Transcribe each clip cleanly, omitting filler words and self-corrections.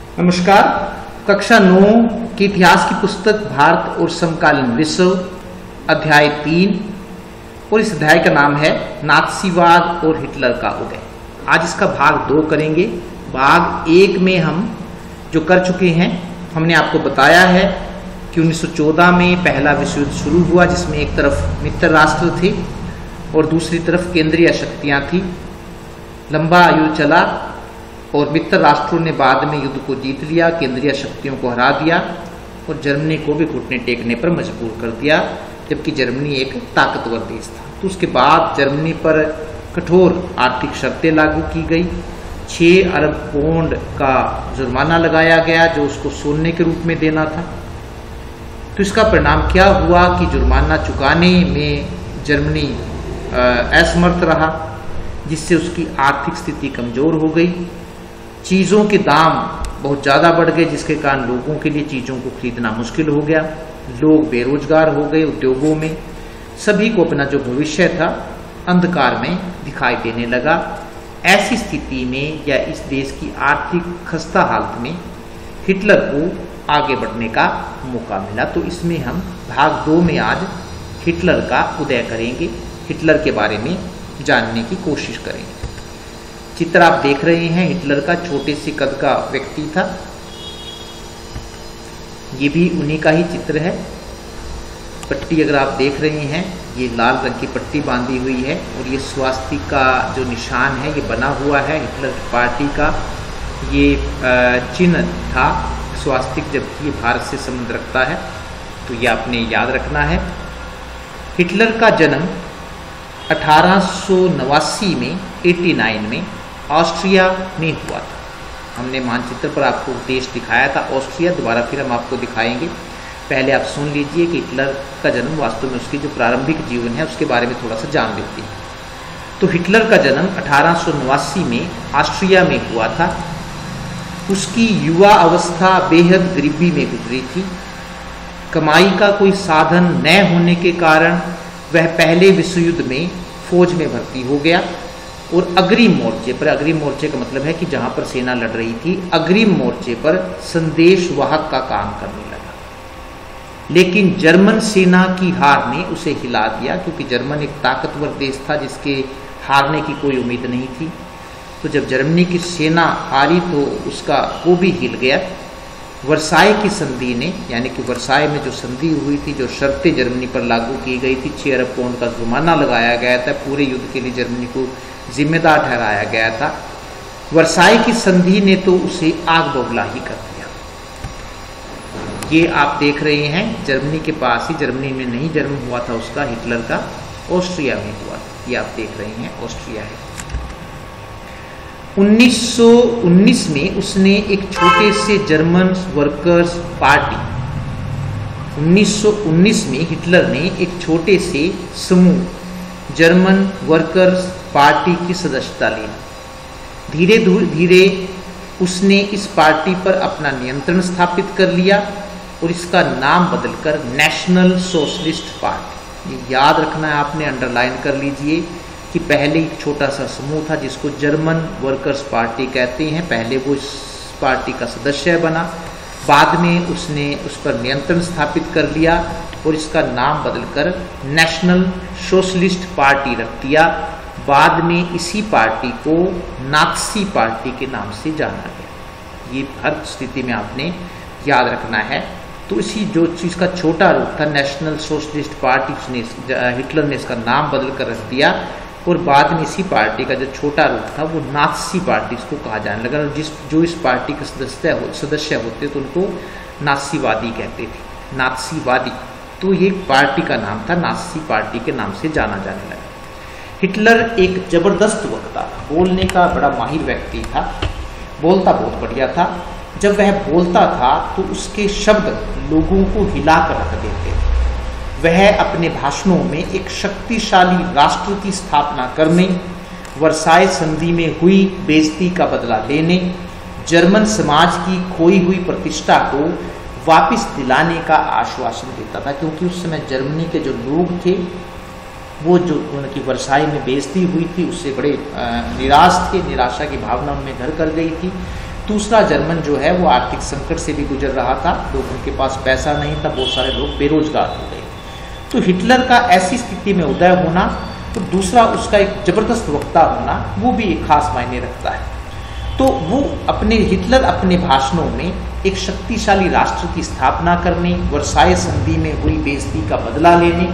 नमस्कार। कक्षा 9 की इतिहास की पुस्तक भारत और समकालीन विश्व अध्याय 3 और इस अध्याय का नाम है नात्सीवाद और हिटलर का उदय। आज इसका भाग 2 करेंगे। भाग 1 में हम जो कर चुके हैं, हमने आपको बताया है कि 1914 में पहला विश्व युद्ध शुरू हुआ, जिसमें एक तरफ मित्र राष्ट्र थे और दूसरी तरफ केंद्रीय शक्तियां थी। लंबा युद्ध चला और मित्र राष्ट्रों ने बाद में युद्ध को जीत लिया, केंद्रीय शक्तियों को हरा दिया और जर्मनी को भी घुटने टेकने पर मजबूर कर दिया, जबकि जर्मनी एक ताकतवर देश था। तो उसके बाद जर्मनी पर कठोर आर्थिक शर्तें लागू की गई। 6 अरब पौंड का जुर्माना लगाया गया जो उसको सोने के रूप में देना था। तो इसका परिणाम क्या हुआ कि जुर्माना चुकाने में जर्मनी असमर्थ रहा, जिससे उसकी आर्थिक स्थिति कमजोर हो गई। चीज़ों के दाम बहुत ज़्यादा बढ़ गए, जिसके कारण लोगों के लिए चीज़ों को खरीदना मुश्किल हो गया। लोग बेरोजगार हो गए, उद्योगों में सभी को अपना जो भविष्य था अंधकार में दिखाई देने लगा। ऐसी स्थिति में या इस देश की आर्थिक खस्ता हालत में हिटलर को आगे बढ़ने का मौका मिला। तो इसमें हम भाग 2 में आज हिटलर का उदय करेंगे, हिटलर के बारे में जानने की कोशिश करेंगे। चित्र आप देख रहे हैं हिटलर का, छोटे से कद का व्यक्ति था। ये भी उन्हीं का ही चित्र है। पट्टी अगर आप देख रहे हैं, ये लाल रंग की पट्टी बांधी हुई है और ये स्वास्तिक का जो निशान है ये बना हुआ है हिटलर की पार्टी का। ये चिन्ह था स्वास्तिक, जबकि ये भारत से संबंध रखता है, तो ये आपने याद रखना है। हिटलर का जन्म 1889 में 89 में ऑस्ट्रिया में हुआ था। हमने मानचित्र पर आपको देश दिखाया था ऑस्ट्रिया, दोबारा फिर हम आपको दिखाएंगे। पहले आप सुन लीजिए कि हिटलर का जन्म, वास्तव में उसकी जो प्रारंभिक जीवन है उसके बारे में थोड़ा सा जान लेते हैं। तो हिटलर का जन्म 1889 में ऑस्ट्रिया में हुआ था। उसकी युवा अवस्था बेहद गरीबी में गुजरी थी। कमाई का कोई साधन न होने के कारण वह पहले विश्व युद्ध में फौज में भर्ती हो गया और अग्रिम मोर्चे पर, अग्रिम मोर्चे का मतलब है कि जहां पर सेना लड़ रही थी, अग्रिम मोर्चे पर संदेश वाहक का काम करने लगा। लेकिन जर्मन सेना की हार ने उसे हिला दिया, क्योंकि जर्मन एक ताकतवर देश था जिसके हारने की कोई उम्मीद नहीं थी। तो जब जर्मनी की सेना हारी तो उसका वो भी हिल गया। वर्साई की संधि ने, यानी कि वर्साई में जो संधि हुई थी, जो शर्तें जर्मनी पर लागू की गई थी, 6 अरब पौंड का जुर्माना लगाया गया था, पूरे युद्ध के लिए जर्मनी को जिम्मेदार ठहराया गया था। वर्साई की संधि ने तो उसे आग बबूला ही कर दिया। ये आप देख रहे हैं जर्मनी के पास ही, जर्मनी में नहीं जन्म हुआ था उसका, हिटलर का ऑस्ट्रिया में हुआ था। ये आप देख रहे हैं ऑस्ट्रिया है। 1919 में उसने एक छोटे से जर्मन वर्कर्स पार्टी, 1919 में हिटलर ने एक छोटे से समूह जर्मन वर्कर्स पार्टी की सदस्यता ली। धीरे धीरे उसने इस पार्टी पर अपना नियंत्रण स्थापित कर लिया और इसका नाम बदलकर नेशनल सोशलिस्ट पार्टी, ये याद रखना है आपने, अंडरलाइन कर लीजिए कि पहले एक छोटा सा समूह था जिसको जर्मन वर्कर्स पार्टी कहते हैं। पहले वो इस पार्टी का सदस्य बना, बाद में उसने उस पर नियंत्रण स्थापित कर लिया और इसका नाम बदलकर नेशनल सोशलिस्ट पार्टी रख दिया। बाद में इसी पार्टी को नात्सी पार्टी के नाम से जाना गया। ये हर स्थिति में आपने याद रखना है। तो इसी जो चीज़ का छोटा रूप था नेशनल सोशलिस्ट पार्टी, उसने हिटलर ने इसका नाम बदल कर रख दिया और बाद में इसी पार्टी का जो छोटा रूप था वो नात्सी पार्टी इसको कहा जाने लगा। जो इस पार्टी के सदस्य होते तो उनको नात्सीवादी कहते थे, नात्सीवादी। तो ये पार्टी का नाम था, नात्सी पार्टी के नाम से जाना जाने लगा। हिटलर एक जबरदस्त वक्ता था, बोलने का बड़ा माहिर व्यक्ति था, बोलता बहुत बढ़िया था। जब वह बोलता था तो उसके शब्द लोगों को हिलाकर रख देते थे। वह अपने भाषणों में एक शक्तिशाली राष्ट्र की स्थापना करने, वर्साई संधि में हुई बेइज्जती का बदला लेने, जर्मन समाज की खोई हुई प्रतिष्ठा को वापस दिलाने का आश्वासन देता था। क्योंकि उस समय जर्मनी के जो लोग थे वो जो उनकी वर्साई में बेइज्जती हुई थी उससे बड़े निराश थे, निराशा की भावना उनमें घर कर गई थी। दूसरा, जर्मन जो है वो आर्थिक संकट से भी गुजर रहा था, लोगों के पास पैसा नहीं था, बहुत सारे लोग बेरोजगार हो गए। तो हिटलर का ऐसी स्थिति में उदय होना, तो दूसरा उसका एक जबरदस्त वक्ता होना, वो भी एक खास मायने रखता है। तो वो हिटलर अपने भाषणों में एक शक्तिशाली राष्ट्र की स्थापना करने, वर्साय संधि में हुई बेइज्जती का बदला लेने,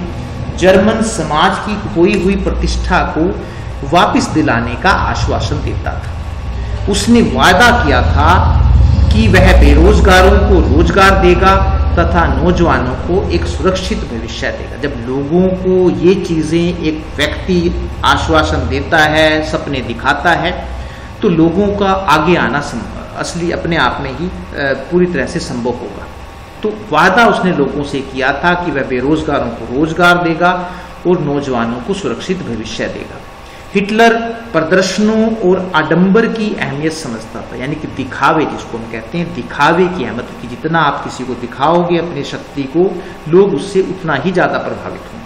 जर्मन समाज की खोई हुई प्रतिष्ठा को वापस दिलाने का आश्वासन देता था। उसने वादा किया था कि वह बेरोजगारों को रोजगार देगा तथा नौजवानों को एक सुरक्षित भविष्य देगा। जब लोगों को ये चीज़ें एक व्यक्ति आश्वासन देता है, सपने दिखाता है, तो लोगों का आगे आना असली अपने आप में ही पूरी तरह से संभव होगा। तो वादा उसने लोगों से किया था कि वह बेरोजगारों को रोजगार देगा और नौजवानों को सुरक्षित भविष्य देगा। हिटलर प्रदर्शनों और आडंबर की अहमियत समझता था, यानी कि दिखावे, जिसको हम कहते हैं दिखावे की अहमियत, कि जितना आप किसी को दिखाओगे अपनी शक्ति को, लोग उससे उतना ही ज़्यादा प्रभावित होंगे।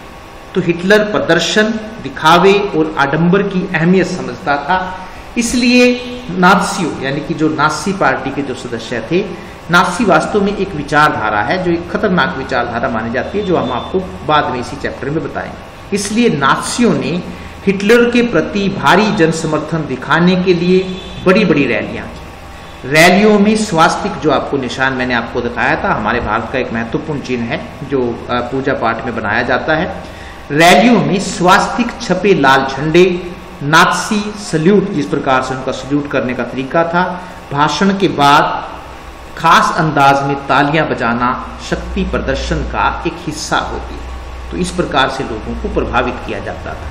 तो हिटलर प्रदर्शन, दिखावे और आडंबर की अहमियत समझता था। इसलिए नात्सियों, यानी कि जो नात्सी पार्टी के जो सदस्य थे, नात्सी वास्तव में एक विचारधारा है जो एक खतरनाक विचारधारा मानी जाती है, जो हम आपको बाद में इसी चैप्टर में बताएंगे। इसलिए नात्सियों ने हिटलर के प्रति भारी जन समर्थन दिखाने के लिए बड़ी बड़ी रैलियां की। रैलियों में स्वास्तिक, जो आपको निशान मैंने आपको दिखाया था, हमारे भारत का एक महत्वपूर्ण चिन्ह है जो पूजा पाठ में बनाया जाता है। रैलियों में स्वास्तिक छपे लाल झंडे, नात्सी सल्यूट, जिस प्रकार से उनका सल्यूट करने का तरीका था, भाषण के बाद खास अंदाज में तालियां बजाना शक्ति प्रदर्शन का एक हिस्सा होती है। तो इस प्रकार से लोगों को प्रभावित किया जाता था।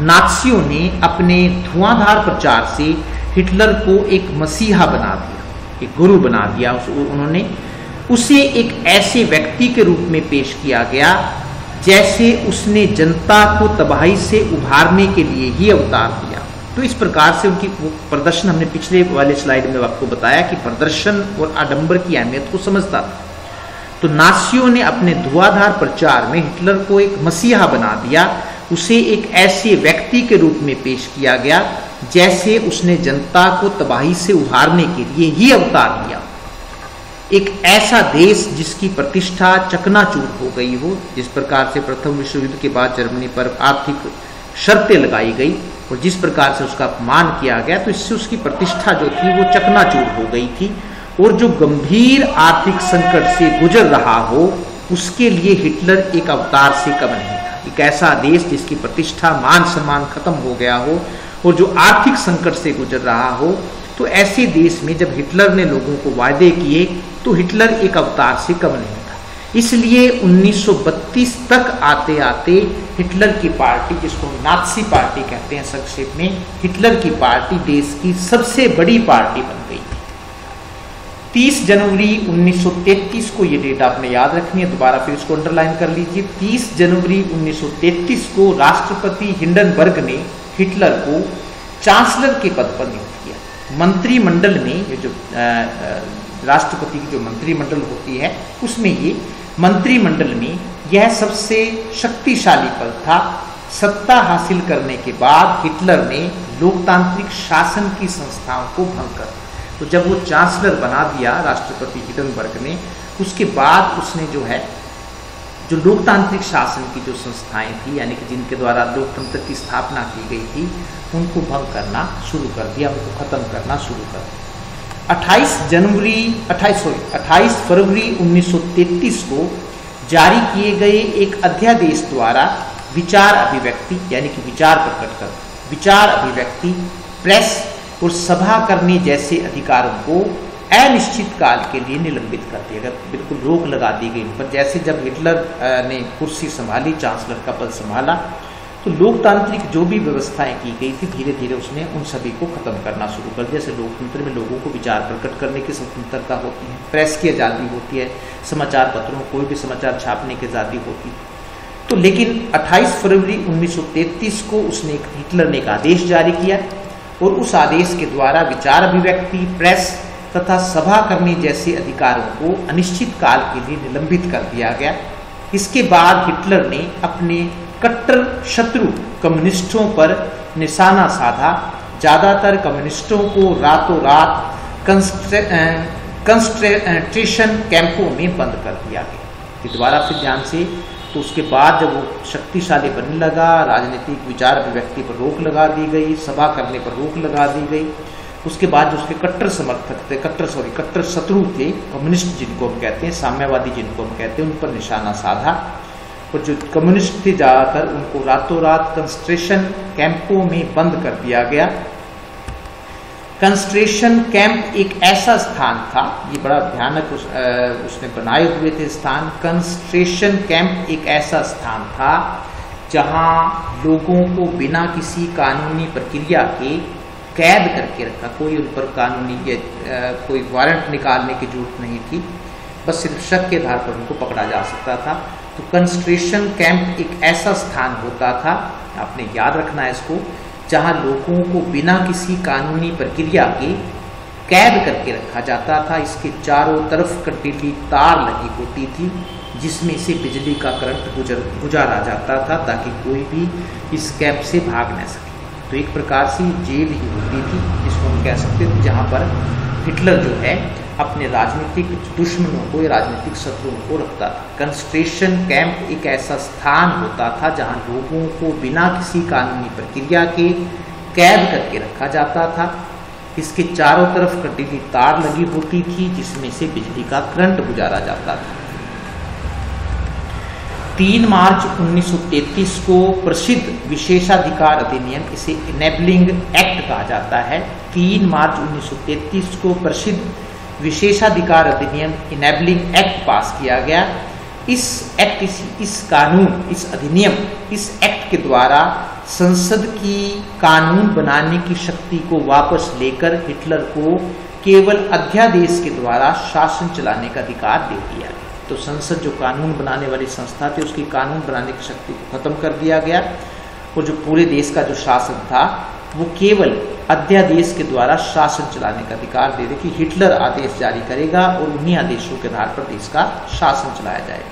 नात्सियों ने अपने धुआंधार प्रचार से हिटलर को एक मसीहा बना दिया, एक गुरु बना दिया। उन्होंने उसे एक ऐसे व्यक्ति के रूप में पेश किया गया जैसे उसने जनता को तबाही से उभारने के लिए ही अवतार दिया। तो इस प्रकार से उनकी वो प्रदर्शन, हमने पिछले वाले स्लाइड में आपको बताया कि प्रदर्शन और आडंबर की अहमियत को समझता था। तो नात्सियों ने अपने धुआंधार प्रचार में हिटलर को एक मसीहा बना दिया, उसे एक ऐसे व्यक्ति के रूप में पेश किया गया जैसे उसने जनता को तबाही से उभारने के लिए ही अवतार लिया। एक ऐसा देश जिसकी प्रतिष्ठा चकनाचूर हो गई हो, जिस प्रकार से प्रथम विश्व युद्ध के बाद जर्मनी पर आर्थिक शर्तें लगाई गई और जिस प्रकार से उसका अपमान किया गया, तो इससे उसकी प्रतिष्ठा जो थी वो चकनाचूर हो गई थी। और जो गंभीर आर्थिक संकट से गुजर रहा हो, उसके लिए हिटलर एक अवतार से कम नहीं था। एक ऐसा देश जिसकी प्रतिष्ठा, मान सम्मान खत्म हो गया हो और जो आर्थिक संकट से गुजर रहा हो, तो ऐसे देश में जब हिटलर ने लोगों को वायदे किए, तो हिटलर एक अवतार से कम नहीं था। इसलिए 1932 तक आते आते हिटलर की पार्टी, जिसको नात्सी पार्टी कहते हैं संक्षेप में, हिटलर की पार्टी देश की सबसे बड़ी पार्टी बन गई। 30 जनवरी 1933 को, ये डेट आपने याद रखनी है, दोबारा फिर इसको अंडरलाइन कर लीजिए। 30 जनवरी 1933 को राष्ट्रपति हिंडनबर्ग ने हिटलर को चांसलर के पद पर नियुक्त किया। मंत्रिमंडल में, ये जो राष्ट्रपति की जो मंत्रिमंडल होती है, उसमें ये मंत्रिमंडल में यह सबसे शक्तिशाली पद था। सत्ता हासिल करने के बाद हिटलर ने लोकतांत्रिक शासन की संस्थाओं को भंग कर, तो जब वो चांसलर बना दिया राष्ट्रपति हिंडनबर्ग ने, उसके बाद उसने जो है जो लोकतांत्रिक शासन की जो संस्थाएं थी, यानी कि जिनके द्वारा लोकतंत्र की स्थापना की गई थी, उनको भंग करना शुरू कर दिया, उनको खत्म करना शुरू कर दिया। 28 फरवरी 1933 को जारी किए गए एक अध्यादेश द्वारा विचार अभिव्यक्ति, यानी कि विचार प्रकट कर, विचार अभिव्यक्ति, प्रेस और सभा करने जैसे अधिकारों को अनिश्चित काल के लिए निलंबित कर दिया गया। बिल्कुल रोक लगा दी गई पर जैसे जब हिटलर ने कुर्सी संभाली, चांसलर का पद संभाला, तो लोकतांत्रिक जो भी व्यवस्थाएं की गई थी, धीरे धीरे उसने उन सभी को खत्म करना शुरू कर दिया। जैसे लोकतंत्र में लोगों को विचार प्रकट करने की स्वतंत्रता होती है, प्रेस की आज़ादी होती है, समाचार पत्रों, कोई भी समाचार छापने की आज़ादी होती है। तो लेकिन 28 फरवरी 1933 को हिटलर ने एक आदेश जारी किया और उस आदेश के द्वारा विचार अभिव्यक्ति, प्रेस तथा सभा करने जैसे अधिकारों को अनिश्चित काल के लिए निलंबित कर दिया गया। इसके बाद हिटलर ने अपने कट्टर शत्रु कम्युनिस्टों पर निशाना साधा। ज़्यादातर कम्युनिस्टों को रातों रात कंसंट्रेशन कैंपों में बंद कर दिया गया। कि दोबारा फिर ध्यान से, तो उसके बाद जब वो शक्तिशाली बनने लगा, राजनीतिक विचार अभिव्यक्ति पर रोक लगा दी गई, सभा करने पर रोक लगा दी गई। उसके बाद जो उसके कट्टर समर्थक थे, कट्टर शत्रु थे, कम्युनिस्ट जिनको हम कहते हैं, साम्यवादी जिनको हम कहते हैं, उन पर निशाना साधा। और जो कम्युनिस्ट थे ज़्यादातर, उनको रातों रात कंसंट्रेशन कैंपों में बंद कर दिया गया। कंसंट्रेशन कैंप एक ऐसा स्थान था, ये बड़ा भयानक उसने बनाए हुए थे स्थान। कंसंट्रेशन कैंप एक ऐसा स्थान था जहां लोगों को बिना किसी कानूनी प्रक्रिया के कैद करके रखा। कोई उन पर कानूनी कोई वारंट निकालने की जरूरत नहीं थी, बस सिर्फ शक के आधार पर उनको पकड़ा जा सकता था। तो कंसंट्रेशन कैंप एक ऐसा स्थान होता था, आपने याद रखना है इसको, जहां लोगों को बिना किसी कानूनी प्रक्रिया के कैद करके रखा जाता था। इसके चारों तरफ कंटीली तार लगी होती थी जिसमें से बिजली का करंट गुजारा जाता था ताकि कोई भी इस कैंप से भाग न सके। तो एक प्रकार से जेल ही होती थी जिसको हम कह सकते थे, जहाँ पर हिटलर जो है अपने राजनीतिक दुश्मनों को या राजनीतिक शत्रुओं को रखता था। कंसंट्रेशन कैंप एक ऐसा स्थान होता था जहां लोगों को बिना किसी कानूनी प्रक्रिया के कैद करके रखा जाता था। इसके चारों तरफ कंटीली तार लगी होती थी जिसमें से बिजली का करंट गुजारा जाता था। 3 मार्च 1933 को प्रसिद्ध विशेषाधिकार अधिनियम, इसे इनेबलिंग एक्ट कहा जाता है। 3 मार्च 1933 को प्रसिद्ध विशेषाधिकार अधिनियम इनेबलिंग एक्ट पास किया गया। इस एक्ट के द्वारा संसद की कानून बनाने की शक्ति को वापस लेकर हिटलर को केवल अध्यादेश के द्वारा शासन चलाने का अधिकार दे दिया गया। तो संसद जो कानून बनाने वाली संस्था थी, उसकी कानून बनाने की शक्ति को खत्म कर दिया गया और जो पूरे देश का जो शासन था वो केवल अध्यादेश के द्वारा शासन चलाने का अधिकार दे दे कि हिटलर आदेश जारी करेगा और उन्हीं आदेशों के आधार पर देश का शासन चलाया जाएगा।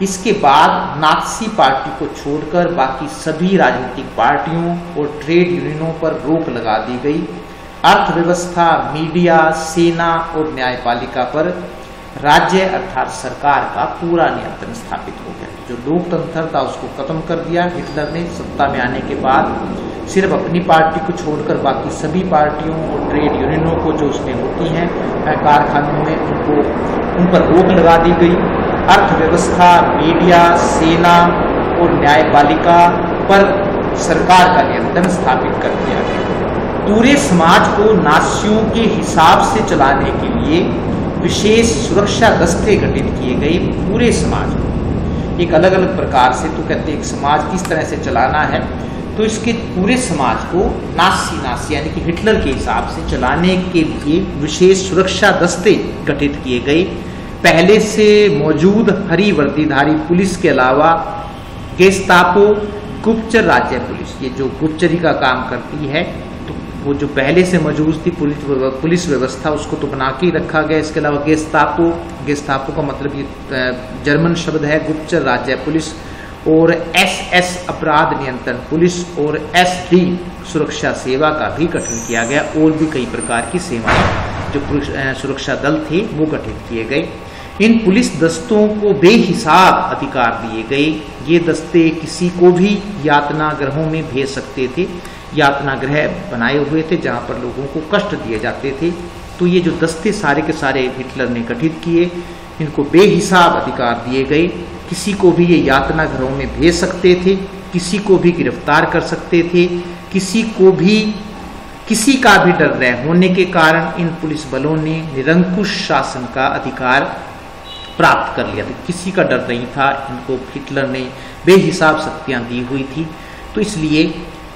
इसके बाद नात्सी पार्टी को छोड़कर बाकी सभी राजनीतिक पार्टियों और ट्रेड यूनियनों पर रोक लगा दी गई। अर्थव्यवस्था, मीडिया, सेना और न्यायपालिका पर राज्य अर्थात सरकार का पूरा नियंत्रण स्थापित हो गया। जो लोकतंत्र था उसको खत्म कर दिया हिटलर ने सत्ता में आने के बाद। सिर्फ अपनी पार्टी को छोड़कर बाकी सभी पार्टियों और ट्रेड यूनियनों को जो उसमें होती हैं कारखानों में, उन पर रोक लगा दी गई। अर्थव्यवस्था, मीडिया, सेना और न्यायपालिका पर सरकार का नियंत्रण स्थापित कर दिया गया। पूरे समाज को नाजियों के हिसाब से चलाने के लिए विशेष सुरक्षा दस्ते गठित किए गए। पूरे समाज को एक अलग अलग प्रकार से, तो कहते हैं एक समाज किस तरह से चलाना है, तो इसके पूरे समाज को नाजी यानी कि हिटलर के हिसाब से चलाने के लिए विशेष सुरक्षा दस्ते गठित किए गए। पहले से मौजूद हरी वर्दीधारी पुलिस के अलावा गेस्तापो, गुप्तचर राज्य पुलिस, ये जो गुप्तचरी का काम करती है, तो वो जो पहले से मौजूद थी पुलिस व्यवस्था उसको तो बना के रखा गया। इसके अलावा गेस्तापो का मतलब ये जर्मन शब्द है, गुप्तचर राज्य पुलिस, और SS अपराध नियंत्रण पुलिस और SD सुरक्षा सेवा का भी गठन किया गया। और भी कई प्रकार की सेवाएं जो सुरक्षा दल थे वो गठित किए गए। इन पुलिस दस्तों को बेहिसाब अधिकार दिए गए। ये दस्ते किसी को भी यातना गृहों में भेज सकते थे। यातना गृह बनाए हुए थे जहाँ पर लोगों को कष्ट दिए जाते थे। तो ये जो दस्ते सारे के सारे हिटलर ने गठित किए, इनको बेहिसाब अधिकार दिए गए। किसी को भी ये यातना घरों में भेज सकते थे, किसी को भी गिरफ्तार कर सकते थे, किसी का भी डर न होने के कारण इन पुलिस बलों ने निरंकुश शासन का अधिकार प्राप्त कर लिया था। किसी का डर नहीं था, इनको हिटलर ने बेहिसाब शक्तियां दी हुई थी। तो इसलिए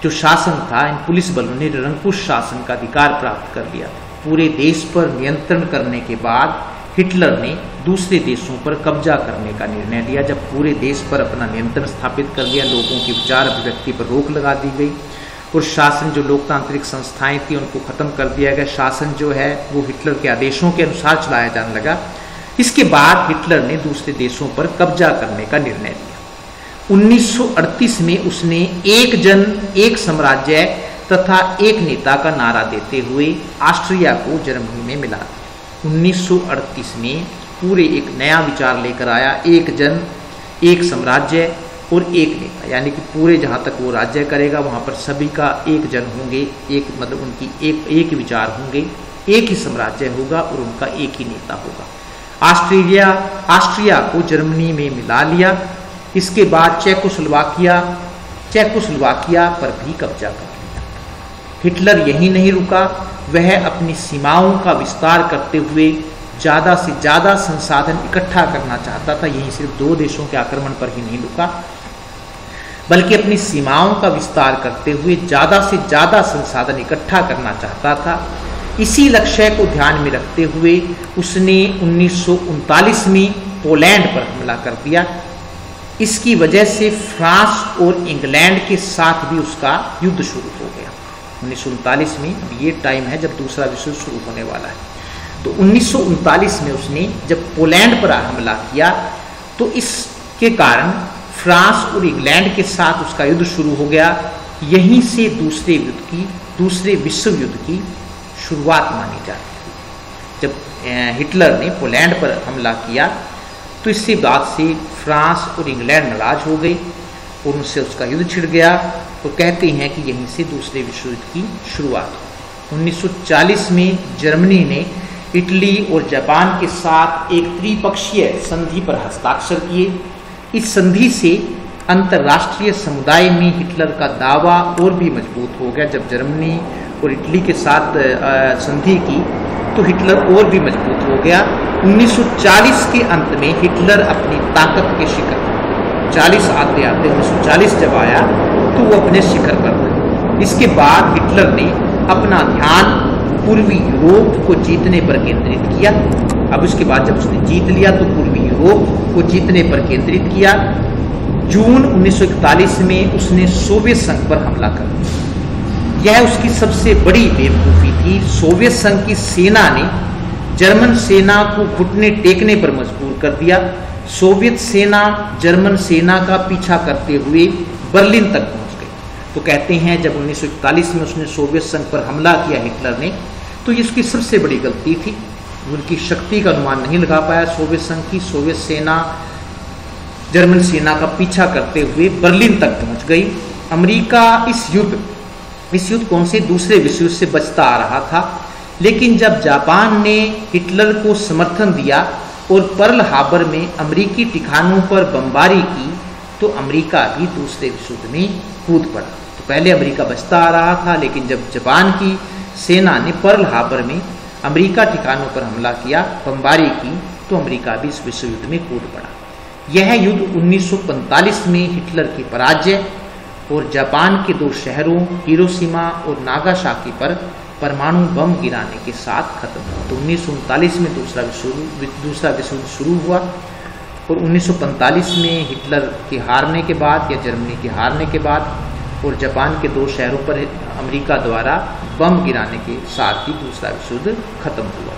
जो शासन था, इन पुलिस बलों ने निरंकुश शासन का अधिकार प्राप्त कर लिया था। पूरे देश पर नियंत्रण करने के बाद हिटलर ने दूसरे देशों पर कब्जा करने का निर्णय लिया। जब पूरे देश पर अपना नियंत्रण स्थापित कर लिया, लोगों की विचार अभिव्यक्ति पर रोक लगा दी गई और शासन जो लोकतांत्रिक संस्थाएं थी उनको खत्म कर दिया गया। शासन जो है वो हिटलर के आदेशों के अनुसार चलाया जाने लगा। इसके बाद हिटलर ने दूसरे देशों पर कब्जा करने का निर्णय लिया। 1938 में उसने एक जन एक साम्राज्य तथा एक नेता का नारा देते हुए ऑस्ट्रिया को जर्मनी में मिला दिया। 1938 में पूरे एक नया विचार लेकर आया, एक जन एक साम्राज्य और एक नेता, यानी कि पूरे जहाँ तक वो राज्य करेगा वहाँ पर सभी का एक जन होंगे, एक मतलब उनकी एक विचार होंगे, एक ही साम्राज्य होगा और उनका एक ही नेता होगा। ऑस्ट्रिया को जर्मनी में मिला लिया। इसके बाद चेकोस्लोवाकिया पर भी कब्जा कर लिया। हिटलर यहीं नहीं रुका, वह अपनी सीमाओं का विस्तार करते हुए ज़्यादा से ज़्यादा संसाधन इकट्ठा करना चाहता था। यहीं सिर्फ 2 देशों के आक्रमण पर ही नहीं रुका, बल्कि अपनी सीमाओं का विस्तार करते हुए ज़्यादा से ज़्यादा संसाधन इकट्ठा करना चाहता था। इसी लक्ष्य को ध्यान में रखते हुए उसने 1939 में पोलैंड पर हमला कर दिया। इसकी वजह से फ्रांस और इंग्लैंड के साथ भी उसका युद्ध शुरू हो गया। 1939 में ये टाइम है जब दूसरा विश्व युद्ध शुरू होने वाला है। तो 1939 में उसने जब पोलैंड पर हमला किया तो इसके कारण फ्रांस और इंग्लैंड के साथ उसका युद्ध शुरू हो गया। यहीं से दूसरे विश्व युद्ध की शुरुआत मानी जाती है। जब हिटलर ने पोलैंड पर हमला किया तो इससे बाद से फ्रांस और इंग्लैंड नाराज हो गए और उनसे उसका युद्ध छिड़ गया। तो कहते हैं कि यहीं से दूसरे विश्व युद्ध की शुरुआत हुई। 1940 में जर्मनी ने इटली और जापान के साथ एक त्रिपक्षीय संधि पर हस्ताक्षर किए। इस संधि से अंतर्राष्ट्रीय समुदाय में हिटलर का दावा और भी मजबूत हो गया। जब जर्मनी और इटली के साथ संधि की तो हिटलर और भी मजबूत हो गया। 1940 के अंत में हिटलर अपनी ताकत के शिखर, 40 आते 1940 जब आया तो वो अपने शिखर पर था। इसके बाद हिटलर ने अपना ध्यान पूर्वी यूरोप को जीतने पर केंद्रित किया। अब उसके बाद जब उसने जीत लिया तो पूर्वी यूरोप को जीतने पर केंद्रित किया। जून 1941 में उसने सोवियत संघ पर हमला कर दिया। यह उसकी सबसे बड़ी बेवकूफ़ी थी। सोवियत संघ की सेना ने जर्मन सेना को घुटने टेकने पर मजबूर कर दिया। सोवियत सेना जर्मन सेना का पीछा करते हुए बर्लिन तक पहुंच गई। तो कहते हैं जब 1941 में उसने सोवियत संघ पर हमला किया हिटलर ने, तो ये उसकी सबसे बड़ी गलती थी। उनकी शक्ति का अनुमान नहीं लगा पाया सोवियत संघ की। सोवियत सेना जर्मन सेना का पीछा करते हुए बर्लिन तक पहुंच गई। अमेरिका इस युद्ध कौन से दूसरे विश्व युद्ध से बचता आ रहा था। लेकिन जब जापान ने हिटलर को समर्थन दिया और पर्ल हार्बर में अमेरिकी ठिकानों पर बमबारी की तो अमेरिका भी दूसरे विश्व युद्ध में कूद पड़ा। तो पहले अमेरिका बचता आ रहा था, लेकिन जब जापान की सेना ने पर्ल हार्बर में अमेरिका ठिकानों पर हमला किया, बमबारी की, तो अमेरिका भी इस विश्व युद्ध में कूद पड़ा। यह युद्ध 1945 में हिटलर की पराजय और जापान के 2 शहरों हिरोशिमा और नागासाकी पर परमाणु बम गिराने के साथ खत्म हुआ। तो 1939 में दूसरा विश्व युद्ध शुरू हुआ और 1945 में हिटलर के हारने के बाद या जर्मनी के हारने के बाद और जापान के 2 शहरों पर अमेरिका द्वारा बम गिराने के साथ ही दूसरा विश्व युद्ध खत्म हुआ।